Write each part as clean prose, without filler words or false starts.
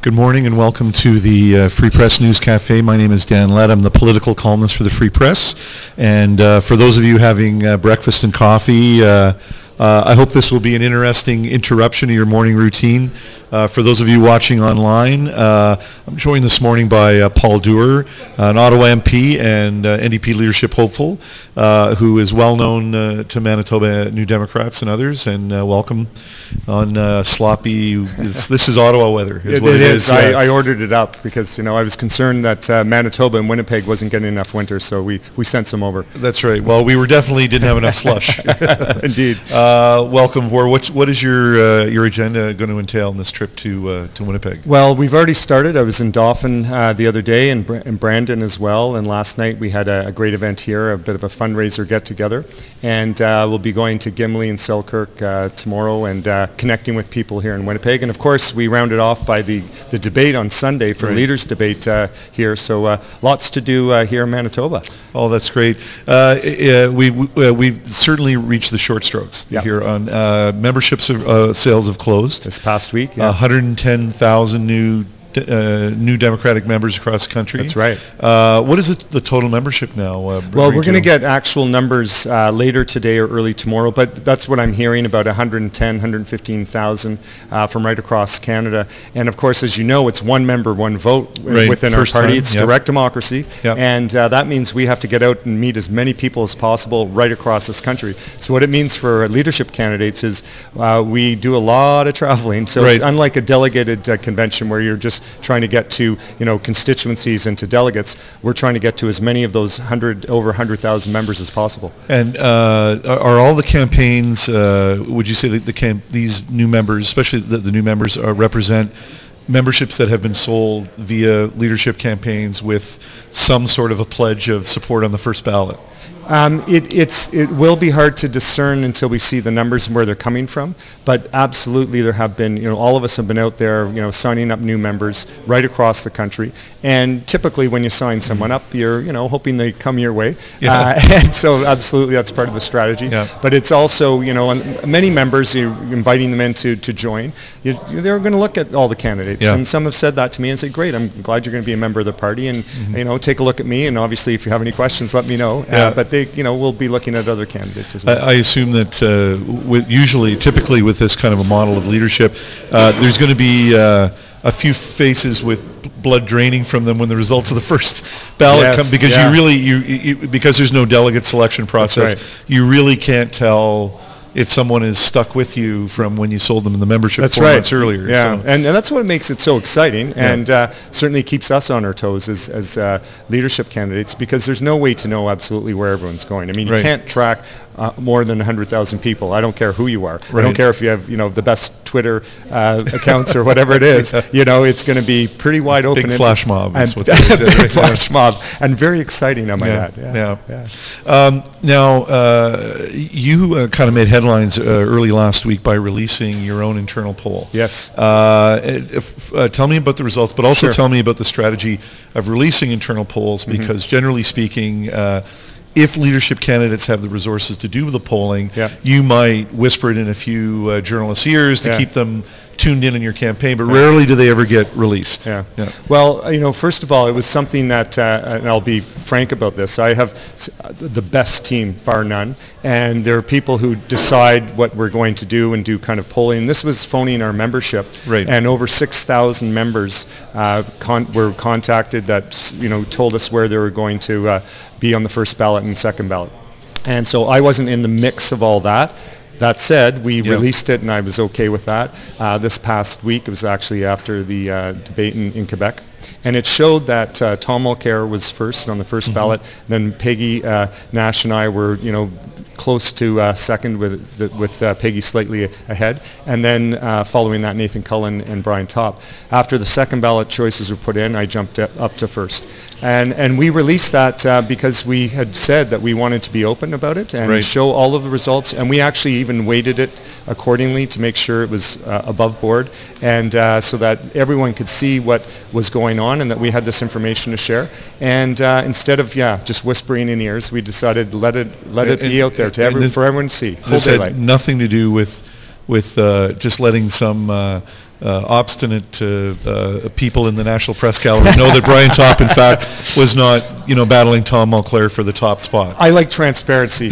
Good morning and welcome to the Free Press News Café. My name is Dan Lett. I'm the political columnist for the Free Press. And for those of you having breakfast and coffee, I hope this will be an interesting interruption to your morning routine. For those of you watching online, I'm joined this morning by Paul Dewar, an Ottawa MP and NDP leadership hopeful, who is well known to Manitoba New Democrats and others. And welcome on sloppy. This is Ottawa weather. It is. I ordered it up because I was concerned that Manitoba and Winnipeg wasn't getting enough winter, so we sent some over. That's right. Well, we definitely didn't have enough slush. Indeed. Welcome, War. What is your agenda going to entail in this trip to Winnipeg? Well, we've already started. I was in Dauphin the other day and Brandon as well, and last night we had a great event here, a bit of a fundraiser get-together, and we'll be going to Gimli and Selkirk tomorrow and connecting with people here in Winnipeg. And of course, we rounded off by the debate on Sunday for Leaders Debate here, so lots to do here in Manitoba. Oh, that's great. We've certainly reached the short strokes here on memberships sales have closed. This past week, 110,000 new Democratic members across the country. That's right. What is the total membership now? Well, we're going to get actual numbers later today or early tomorrow, but that's what I'm hearing, about 110, 115,000 from right across Canada. And of course, as you know, it's one member, one vote within our party. It's direct democracy, and that means we have to get out and meet as many people as possible right across this country. So what it means for leadership candidates is we do a lot of traveling. So it's unlike a delegated convention where you're just trying to get to constituencies and to delegates. We're trying to get to as many of those over 100,000 members as possible. And are all the campaigns? Would you say that these new members, especially the new members, represent memberships that have been sold via leadership campaigns with some sort of a pledge of support on the first ballot? It will be hard to discern until we see the numbers and where they're coming from, but absolutely there have been, all of us have been out there, signing up new members right across the country, and typically when you sign someone up, you're, hoping they come your way, and so absolutely that's part of the strategy, but it's also, many members, you're inviting them in to join, they're going to look at all the candidates, and some have said that to me and said, great, I'm glad you're going to be a member of the party, and, take a look at me, and obviously if you have any questions, let me know, but they we'll be looking at other candidates as well. I assume that typically with this kind of a model of leadership, there's going to be a few faces with blood draining from them when the results of the first ballot come, because because there's no delegate selection process, you really can't tell if someone is stuck with you from when you sold them in the membership 4 months earlier. Yeah, so. And that's what makes it so exciting, and certainly keeps us on our toes as leadership candidates, because there's no way to know absolutely where everyone's going. I mean, you can't track more than 100,000 people. I don't care who you are. I don't care if you have the best Twitter accounts or whatever it is. It's going to be pretty wide open. Big flash mob is what big flash mob, and very exciting, I might add. Now, you kind of made headlines early last week by releasing your own internal poll. Yes. Tell me about the results, but also tell me about the strategy of releasing internal polls, because generally speaking, if leadership candidates have the resources to do the polling, you might whisper it in a few journalists' ears to keep them tuned in your campaign, but rarely do they ever get released. Well, first of all, it was something that, and I'll be frank about this, I have the best team, bar none, and there are people who decide what we're going to do and do kind of polling. This was phoning our membership, and over 6,000 members were contacted that told us where they were going to be on the first ballot and second ballot. And so I wasn't in the mix of all that. That said, we released it, and I was okay with that. This past week, it was actually after the debate in Quebec, and it showed that Tom Mulcair was first on the first ballot. Then Peggy Nash and I were, close to second with Peggy slightly ahead, and then following that, Nathan Cullen and Brian Topp. After the second ballot choices were put in, I jumped up to first. And we released that because we had said that we wanted to be open about it and show all of the results, and we actually even weighted it accordingly to make sure it was above board, and so that everyone could see what was going on and that we had this information to share. And instead of just whispering in ears, we decided let it be out there for everyone to see. Full this daylight. Had nothing to do with just letting some obstinate people in the National Press Gallery know that Brian Topp, in fact, was not, battling Tom Mulclair for the top spot. I like transparency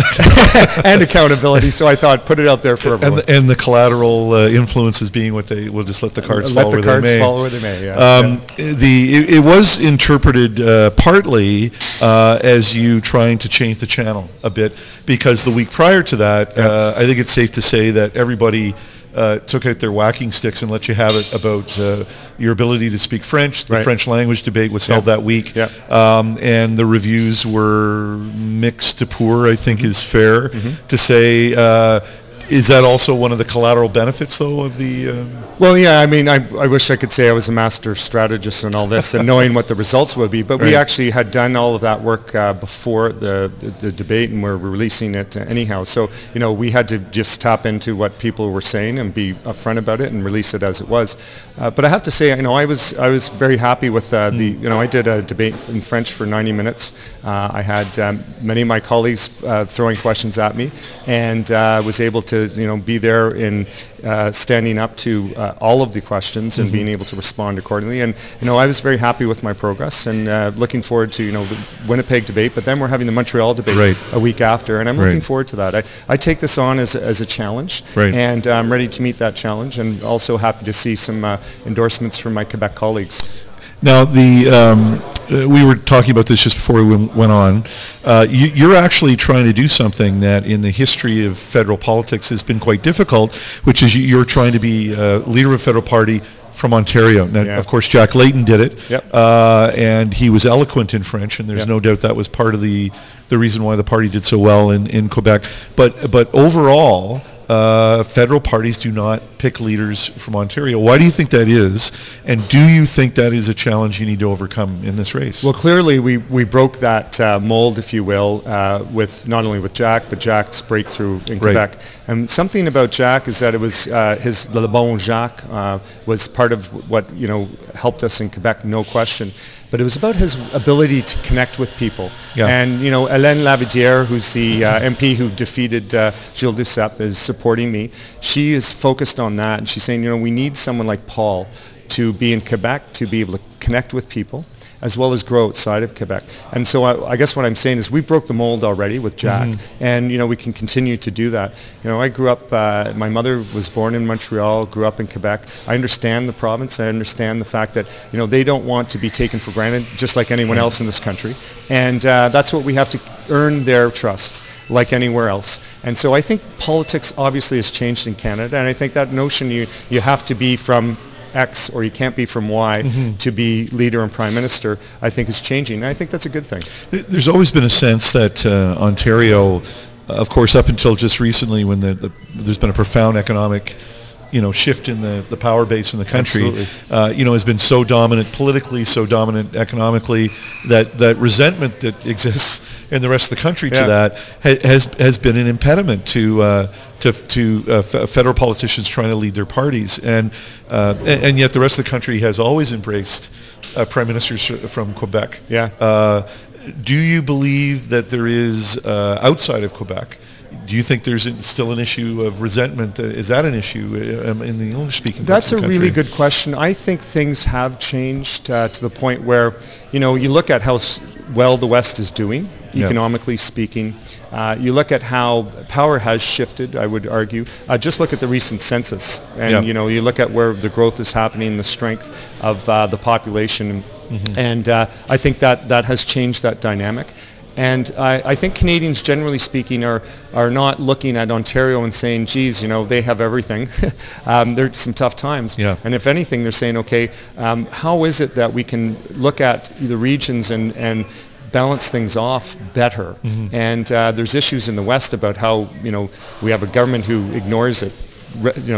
and accountability, so I thought put it out there for everyone. And the collateral influences being what they will just let the cards fall where they may. Let the cards fall where they may. Yeah. It was interpreted partly as you trying to change the channel a bit, because the week prior to that, I think it's safe to say that everybody took out their whacking sticks and let you have it about your ability to speak French. The French language debate was held that week, and the reviews were mixed to poor, I think is fair to say. Is that also one of the collateral benefits, though, of the... Well, yeah, I mean, I wish I could say I was a master strategist and all this and knowing what the results would be, but we actually had done all of that work before the debate, and we're releasing it anyhow. So, we had to just tap into what people were saying and be upfront about it and release it as it was. But I have to say, I was very happy with I did a debate in French for 90 minutes. I had many of my colleagues throwing questions at me, and was able to be there in standing up to all of the questions and being able to respond accordingly. And I was very happy with my progress, and looking forward to the Winnipeg debate. But then we're having the Montreal debate a week after, and I'm looking forward to that. I take this on as a challenge, and I'm ready to meet that challenge, and also happy to see some endorsements from my Quebec colleagues. Now, we were talking about this just before we went on. You're actually trying to do something that in the history of federal politics has been quite difficult, which is you're trying to be leader of a federal party from Ontario. Now, of course, Jack Layton did it, and he was eloquent in French, and there's no doubt that was part of the reason why the party did so well in Quebec. But overall, federal parties do not pick leaders from Ontario. Why do you think that is? And do you think that is a challenge you need to overcome in this race? Well, clearly we broke that mold, if you will, with not only with Jack, but Jack's breakthrough in Quebec. And something about Jack is that it was his Le Bon Jacques was part of what helped us in Quebec, no question. But it was about his ability to connect with people. And, Hélène Lavidière, who's the MP who defeated Gilles Duceppe, is supporting me. She is focused on that, and she's saying, we need someone like Paul to be in Quebec, to be able to connect with people, as well as grow outside of Quebec. And so I guess what I'm saying is we broke the mold already with Jack, and we can continue to do that. I grew up, my mother was born in Montreal, grew up in Quebec. I understand the province. I understand the fact that they don't want to be taken for granted, just like anyone else in this country. And that's what we have to earn their trust, like anywhere else. And so I think politics obviously has changed in Canada, and I think that notion you have to be from X or you can't be from Y to be leader and prime minister, I think is changing. And I think that's a good thing. There's always been a sense that Ontario, of course, up until just recently when there's been a profound economic shift in the power base in the country, has been so dominant politically, so dominant economically, that resentment that exists in the rest of the country to that has been an impediment to federal politicians trying to lead their parties, and yet the rest of the country has always embraced prime ministers from Quebec. Do you believe that there is outside of Quebec? Do you think there's still an issue of resentment? Is that an issue in the English-speaking parts of the country? That's a really good question. I think things have changed to the point where, you look at how well the West is doing, economically speaking. You look at how power has shifted, I would argue. Just look at the recent census. And, you look at where the growth is happening, the strength of the population. And I think that has changed that dynamic. And I think Canadians, generally speaking, are not looking at Ontario and saying, geez, they have everything. There's some tough times. And if anything, they're saying, okay, how is it that we can look at the regions and balance things off better? And there's issues in the West about how, we have a government who ignores it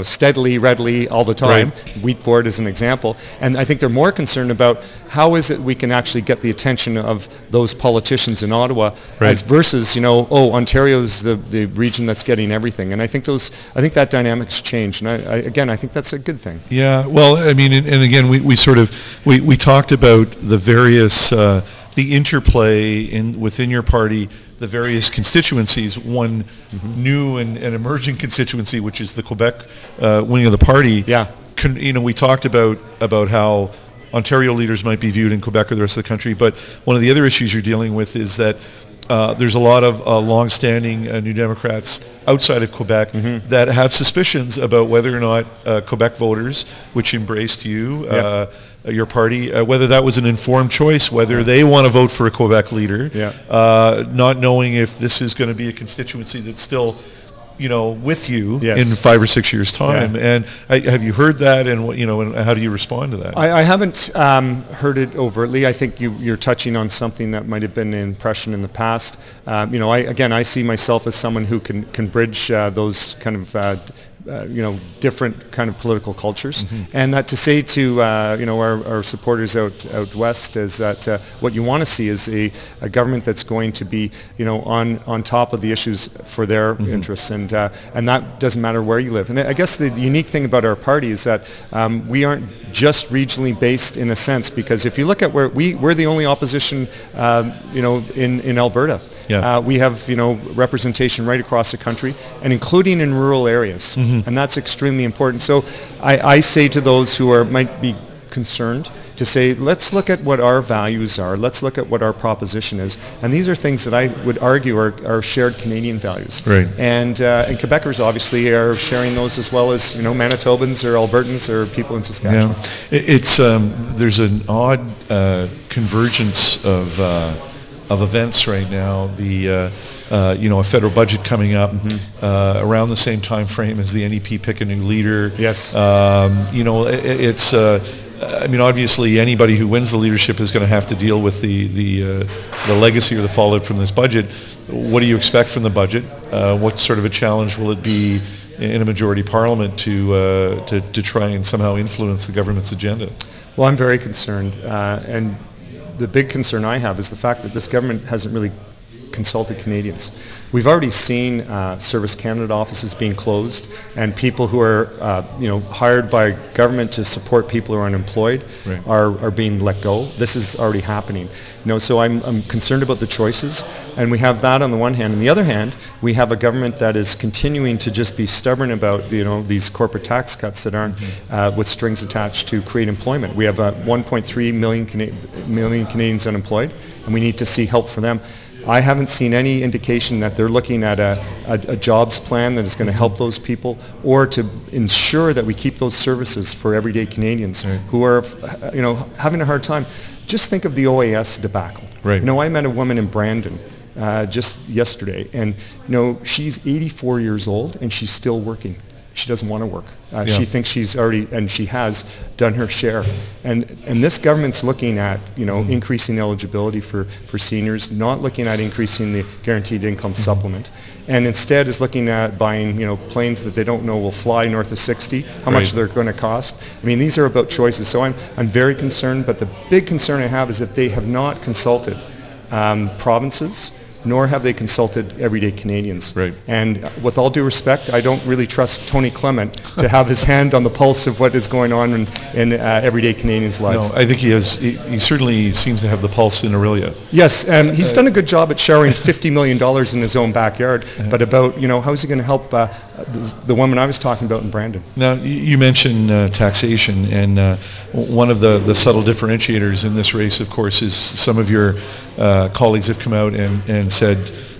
steadily, readily, all the time. Wheat Board is an example. And I think they're more concerned about how is it we can actually get the attention of those politicians in Ottawa as versus, Ontario's the region that's getting everything. And I think that dynamic's changed. And I think that's a good thing. Yeah, well, I mean, and again, we talked about the various, the interplay within your party, the various constituencies. One new and emerging constituency, which is the Quebec wing of the party, we talked about how Ontario leaders might be viewed in Quebec or the rest of the country, but one of the other issues you're dealing with is that there's a lot of long-standing New Democrats outside of Quebec that have suspicions about whether or not Quebec voters, which embraced you, your party, whether that was an informed choice, whether they want to vote for a Quebec leader, not knowing if this is going to be a constituency that's still with you in 5 or 6 years' time. And have you heard that, and and how do you respond to that? I haven't heard it overtly. I think you're touching on something that might have been an impression in the past. I see myself as someone who can bridge those kind of different kind of political cultures, and that to say to our supporters out west is that what you want to see is a government that's going to be on top of the issues for their interests, and that doesn't matter where you live. And I guess the unique thing about our party is that we aren't just regionally based in a sense, because if you look at where we're the only opposition in Alberta. We have representation right across the country, and including in rural areas, and that's extremely important. So I say to those who might be concerned to say, let's look at what our values are, let's look at what our proposition is, and these are things that I would argue are shared Canadian values. Right. And Quebecers obviously are sharing those, as well as Manitobans or Albertans or people in Saskatchewan. It's there's an odd convergence of events right now. A federal budget coming up around the same time frame as the NEP pick a new leader. Yes. It's obviously anybody who wins the leadership is going to have to deal with the legacy or the fallout from this budget. What do you expect from the budget? What sort of a challenge will it be in a majority parliament to try and somehow influence the government's agenda? Well, I'm very concerned, and the big concern I have is the fact that this government hasn't really consulted Canadians. We've already seen Service Canada offices being closed, and people who are hired by government to support people who are unemployed are being let go. This is already happening. So I'm concerned about the choices, and we have that on the one hand. On the other hand, we have a government that is continuing to just be stubborn about these corporate tax cuts that aren't with strings attached to create employment. We have 1.3 million Canadians unemployed, and we need to see help for them. I haven't seen any indication that they're looking at a jobs plan that is going to help those people, or to ensure that we keep those services for everyday Canadians who are having a hard time. Just think of the OAS debacle. Right. I met a woman in Brandon just yesterday, and she's 84 years old and she's still working. She doesn't want to work. She thinks she's already, and she has, done her share. And this government's looking at, increasing eligibility for seniors, not looking at increasing the guaranteed income supplement, and instead is looking at buying, planes that they don't know will fly north of 60, how much they're going to cost. I mean, these are about choices. So I'm very concerned, but the big concern I have is that they have not consulted provinces, nor have they consulted everyday Canadians. Right. And with all due respect, I don't really trust Tony Clement to have his hand on the pulse of what is going on in everyday Canadians' lives. No, I think he has. He certainly seems to have the pulse in Aurelia. Yes, he's done a good job at showering $50 million in his own backyard, but about, how is he going to help the woman I was talking about in Brandon? Now, you mentioned taxation, and one of the subtle differentiators in this race, of course, is some of your colleagues have come out and said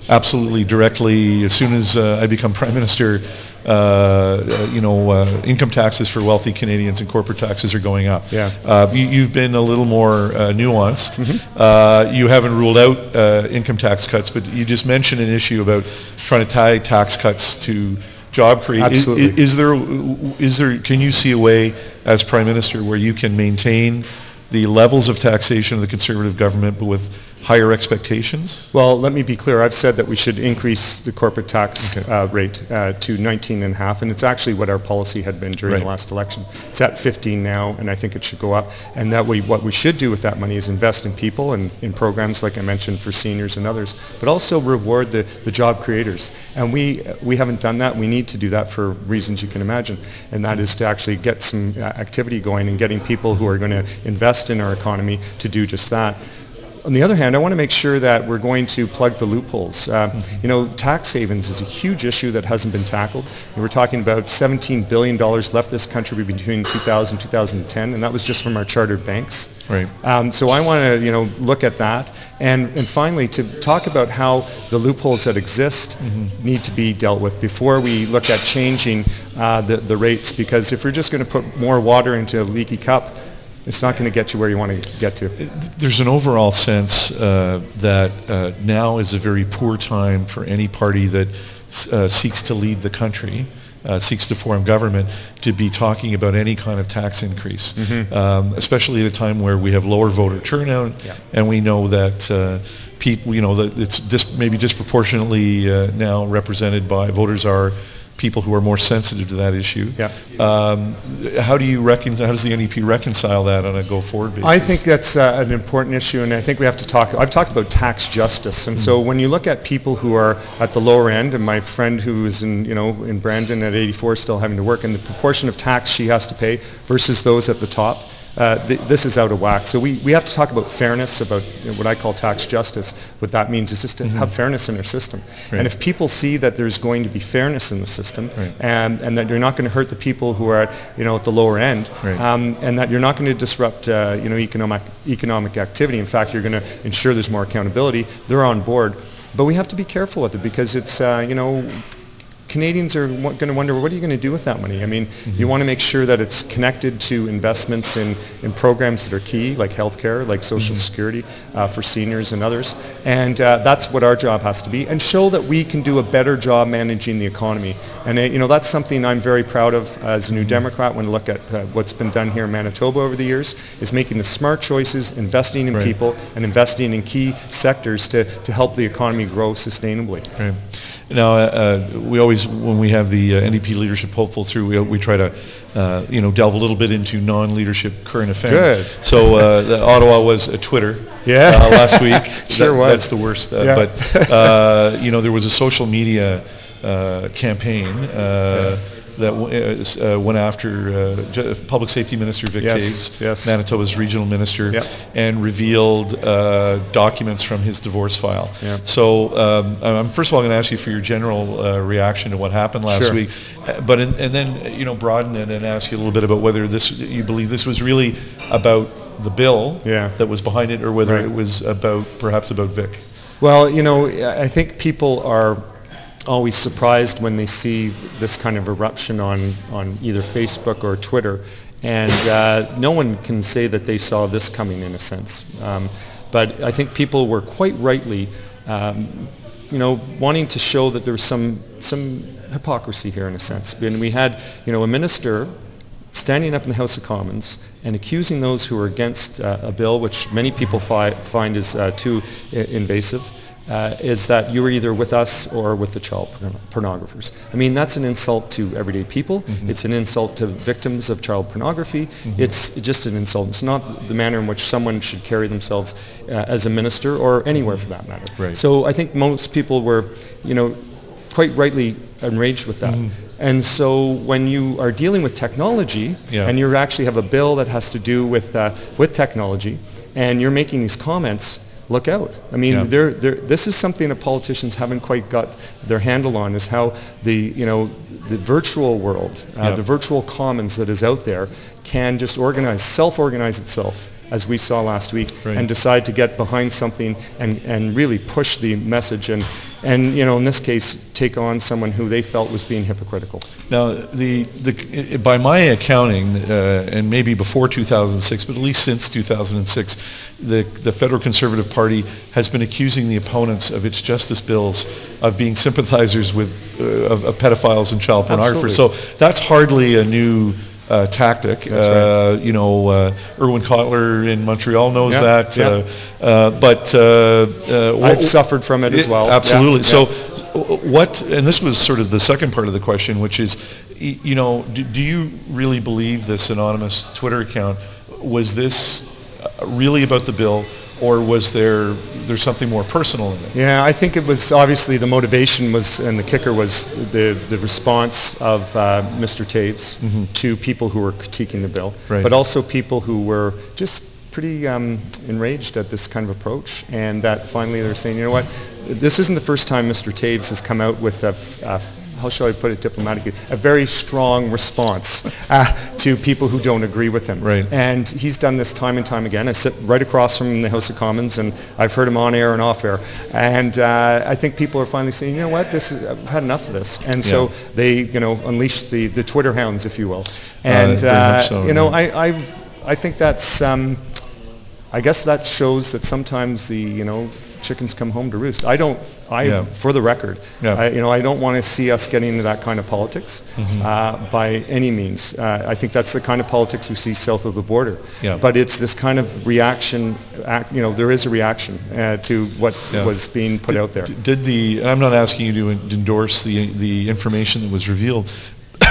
absolutely directly, as soon as I become Prime Minister, income taxes for wealthy Canadians and corporate taxes are going up. Yeah. You've been a little more nuanced. You haven't ruled out income tax cuts, but you just mentioned an issue about trying to tie tax cuts to job creation. Absolutely. Is there? Can you see a way as Prime Minister where you can maintain the levels of taxation of the Conservative government, but with higher expectations? Well, let me be clear. I've said that we should increase the corporate tax rate to 19.5, and it's actually what our policy had been during the last election. It's at 15 now, and I think it should go up. And that way, what we should do with that money is invest in people and in programs like I mentioned for seniors and others, but also reward the job creators. And we haven't done that. We need to do that for reasons you can imagine, and that is to actually get some activity going and getting people who are going to invest in our economy to do just that. On the other hand, I want to make sure that we're going to plug the loopholes. You know, tax havens is a huge issue that hasn't been tackled. And we're talking about $17 billion left this country between 2000 and 2010, and that was just from our chartered banks. Right. So I want to, you know, look at that, and finally to talk about how the loopholes that exist need to be dealt with before we look at changing the rates. Because if we're just going to put more water into a leaky cup, it's not going to get you where you want to get to. There's an overall sense that now is a very poor time for any party that seeks to lead the country, seeks to form government, to be talking about any kind of tax increase, especially at a time where we have lower voter turnout, and we know that people, you know, that it's maybe disproportionately now represented by voters are people who are more sensitive to that issue. Yeah. How do you how does the NDP reconcile that on a go-forward basis? I think that's an important issue, and I think we have to talk. I've talked about tax justice, and so when you look at people who are at the lower end, and my friend who is in Brandon at 84 still having to work, and the proportion of tax she has to pay versus those at the top, this is out of whack. So we have to talk about fairness, about what I call tax justice. What that means is just to have fairness in our system. Right. And if people see that there's going to be fairness in the system, and that you're not going to hurt the people who are at the lower end, and that you're not going to disrupt economic activity. In fact, you're going to ensure there's more accountability. They're on board. But we have to be careful with it, because it's Canadians are going to wonder, what are you going to do with that money? I mean, you want to make sure that it's connected to investments in programs that are key, like healthcare, like Social Security for seniors and others. And that's what our job has to be, and show that we can do a better job managing the economy. And that's something I'm very proud of as a New Democrat when I look at what's been done here in Manitoba over the years, is making the smart choices, investing in people, and investing in key sectors to help the economy grow sustainably. Right. Now, we always, when we have the NDP leadership hopeful through, we try to, delve a little bit into non-leadership current affairs. Good. So Ottawa was Twitter last week. Sure was. That's the worst. But there was a social media campaign that went after Public Safety Minister Vic Toews, Manitoba's regional minister, and revealed documents from his divorce file. So I'm first of all going to ask you for your general reaction to what happened last week, but and then broaden it and ask you a little bit about whether you believe this was really about the bill that was behind it, or whether it was perhaps about Vic. Well, I think people are always surprised when they see this kind of eruption on either Facebook or Twitter, and no one can say that they saw this coming, in a sense. But I think people were quite rightly, wanting to show that there was some hypocrisy here, in a sense. And we had, a minister standing up in the House of Commons and accusing those who were against a bill, which many people find is too invasive, is that you were either with us or with the child pornographers. I mean, that's an insult to everyday people. It's an insult to victims of child pornography. It's just an insult. It's not the manner in which someone should carry themselves as a minister, or anywhere for that matter. Right. So I think most people were, quite rightly enraged with that. And so when you are dealing with technology, and you actually have a bill that has to do with technology, and you're making these comments, look out. I mean, this is something that politicians haven't quite got their handle on, is how the virtual world, the virtual commons that is out there, can just self-organize itself, as we saw last week, and decide to get behind something and really push the message, and in this case, take on someone who they felt was being hypocritical. Now, by my accounting, and maybe before 2006, but at least since 2006, the Federal Conservative Party has been accusing the opponents of its justice bills of being sympathizers with of pedophiles and child pornographers. So that's hardly a new tactic. Right. Irwin Cotler in Montreal knows that. But I've suffered from it as well. Absolutely. So and this was sort of the second part of the question, which is, do you really believe this anonymous Twitter account, was this really about the bill, or was there's something more personal in it? Yeah, I think it was, obviously the motivation was, and the kicker was the response of Mr. Toews to people who were critiquing the bill, but also people who were just pretty enraged at this kind of approach, and that finally they're saying, you know what, this isn't the first time Mr. Taves has come out with how shall I put it diplomatically, a very strong response to people who don't agree with him. Right. And he's done this time and time again. I sit right across from the House of Commons, and I've heard him on air and off air. And I think people are finally saying, you know what, I've had enough of this. And so they, unleash the Twitter hounds, if you will. And I think that's, I guess that shows that sometimes the, chickens come home to roost. For the record, I don't want to see us getting into that kind of politics by any means. I think that's the kind of politics we see south of the border. But it's this kind of reaction, there is a reaction to what was being put out there. I'm not asking you to endorse the information that was revealed,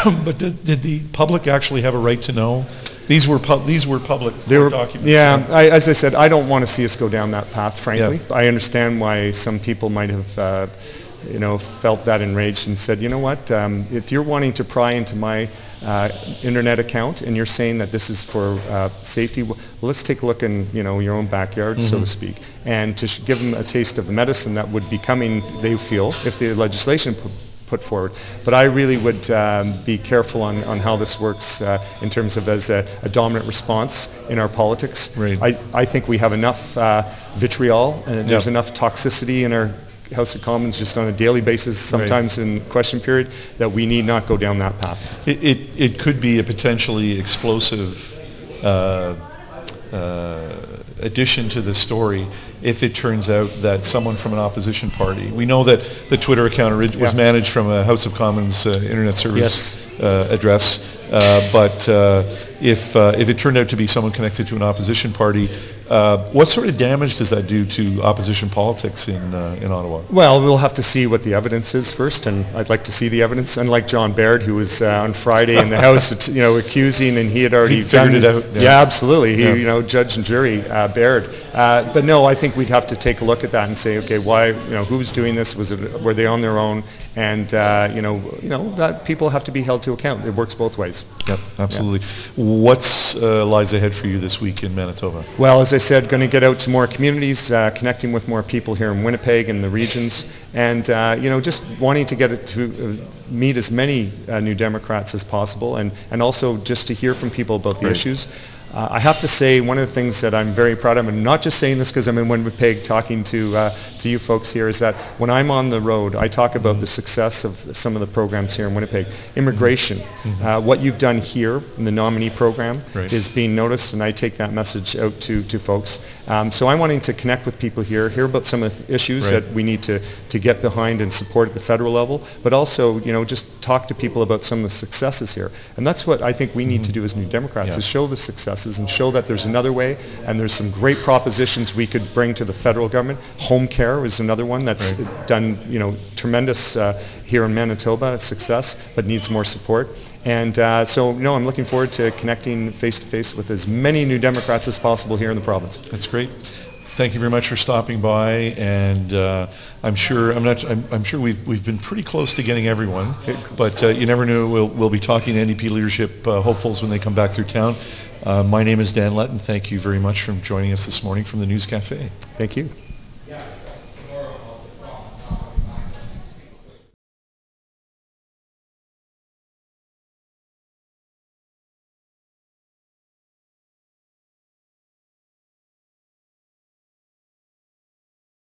but did the public actually have a right to know? These were public documents. Yeah, as I said, I don't want to see us go down that path, frankly. I understand why some people might have, felt that enraged and said, you know what, if you're wanting to pry into my internet account and you're saying that this is for safety, well, let's take a look in, your own backyard, so to speak, and to give them a taste of the medicine that would be coming, they feel, if the legislation put forward. But I really would be careful on how this works in terms of as a dominant response in our politics. Right. I think we have enough vitriol and there's enough toxicity in our House of Commons just on a daily basis, sometimes in question period, that we need not go down that path. It could be a potentially explosive addition to the story if it turns out that someone from an opposition party, we know that the Twitter account was managed from a House of Commons internet service address, but if it turned out to be someone connected to an opposition party, what sort of damage does that do to opposition politics in Ottawa? Well, we'll have to see what the evidence is first, and I'd like to see the evidence. Unlike John Baird, who was on Friday in the House, accusing, and he had already figured it out. Yeah, absolutely. He, judge and jury, Baird. But no, I think we'd have to take a look at that and say, okay, why, who's doing this? Were they on their own? And that people have to be held to account. It works both ways. Yep, absolutely. What's lies ahead for you this week in Manitoba? Well, as I said, going to get out to more communities, connecting with more people here in Winnipeg and the regions, and just wanting to get it to meet as many New Democrats as possible, and also just to hear from people about the issues. I have to say, one of the things that I'm very proud of, and not just saying this because I'm in Winnipeg talking to you folks here, is that when I'm on the road, I talk about the success of some of the programs here in Winnipeg. Immigration, what you've done here in the nominee program is being noticed, and I take that message out to folks. So I'm wanting to connect with people here, hear about some of the issues that we need to get behind and support at the federal level, but also, just talk to people about some of the successes here. And that's what I think we need to do as New Democrats, is show the successes and show that there's another way, and there's some great propositions we could bring to the federal government. Home care is another one that's done, tremendous here in Manitoba, success, but needs more support. And I'm looking forward to connecting face-to-face with as many New Democrats as possible here in the province. That's great. Thank you very much for stopping by, and I'm sure we've been pretty close to getting everyone, but you never know. We'll be talking to NDP leadership hopefuls when they come back through town. My name is Dan Lett, and thank you very much for joining us this morning from the News Café. Thank you.